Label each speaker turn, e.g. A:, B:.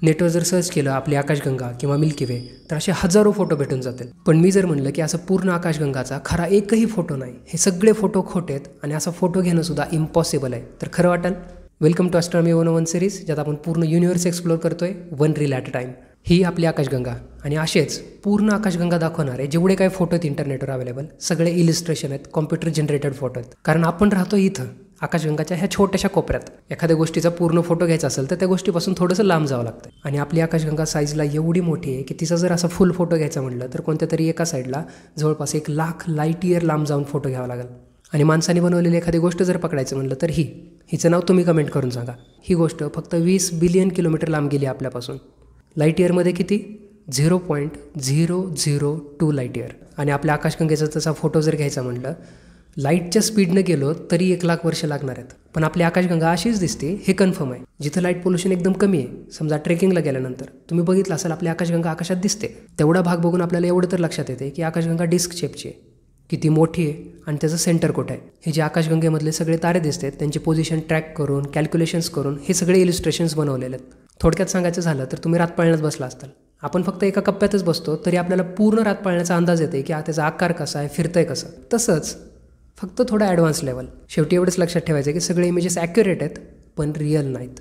A: नेटवर जर सर्च केलं आपली आकाशगंगा किंवा मिल्की वे तर असे हजारो फोटो भेटून जातील. पण मी जर म्हणलं की असं पूर्ण आकाशगंगाचा खरा एकही फोटो नाही, हे सगळे फोटो खोटे आहेत आणि असा फोटो घेणं सुद्धा इम्पॉसिबल आहे, तर खरं वाटेल? वेलकम टू ॲस्ट्रॉनॉमी 101 सिरीज, ज्यात आपण पूर्ण युनिव्हर्स एक्सप्लोर करतोय one reel at a time. ही आपली आकाशगंगा आणि असेच पूर्ण आकाशगंगा दाखवणारे जेवढे काही फोटो आहेत इंटरनेटवर अवेलेबल सगळे इलिस्ट्रेशन आहेत, कॉम्प्युटर जनरेटेड फोटो आहेत. कारण आपण राहतो इथं आकाशगंगाच्या ह्या छोट्याशा कोपऱ्यात. एखाद्या गोष्टीचा पूर्ण फोटो घ्यायचा असेल तर त्या गोष्टीपासून थोडंसं लांब जावं लागतं आणि आपली आकाशगंगा साईजला एवढी मोठी आहे की तिचा जर असा फुल फोटो घ्यायचा म्हटलं तर कोणत्या तरी एका साईडला जवळपास 1,00,000 लाईट इयर लांब जाऊन फोटो घ्यावा लागेल. आणि माणसाने बनवलेली एखादी गोष्ट जर पकडायचं म्हटलं तर हिचं नाव तुम्ही कमेंट करून सांगा. ही गोष्ट फक्त 20 बिलियन किलोमीटर लांब गेली आपल्यापासून. लाईट इयरमध्ये किती? 0.002 लाईट इयर. आणि आपल्या आकाशगंगेचा तसा फोटो जर घ्यायचा म्हटलं लाईटच्या स्पीडनं गेलो तरी 1,00,000 वर्ष लागणार आहेत. पण आपली आकाशगंगा अशीच दिसते हे कन्फर्म आहे. जिथं लाईट पोल्युशन एकदम कमी आहे, समजा ट्रेकिंगला गेल्यानंतर तुम्ही बघितलं असेल आपली आकाशगंगा आकाशात दिसते. तेवढा भाग बघून आपल्याला एवढं तर लक्षात येते की आकाशगंगा डिस्क शेपची आहे, किती मोठी आहे आणि त्याचं सेंटर कुठं आहे. हे जे आकाशगंगेमधले सगळे तारे दिसतात त्यांची पोझिशन ट्रॅक करून कॅल्क्युलेशन्स करून हे सगळे इलिस्ट्रेशन्स बनवलेले आहेत. थोडक्यात सांगायचं झालं तर तुम्ही रात पाळण्यात बसला असताल, आपण फक्त एका कप्प्यातच बसतो तरी आपल्याला पूर्ण रात पाळण्याचा अंदाज येते की त्याचा आकार कसा आहे, फिरतंय कसं. तसंच फक्त थोडं ॲडव्हान्स लेवल. शेवटी एवढंच लक्षात ठेवायचं की सगळे इमेजेस ॲक्युरेट आहेत पण रिअल नाहीत.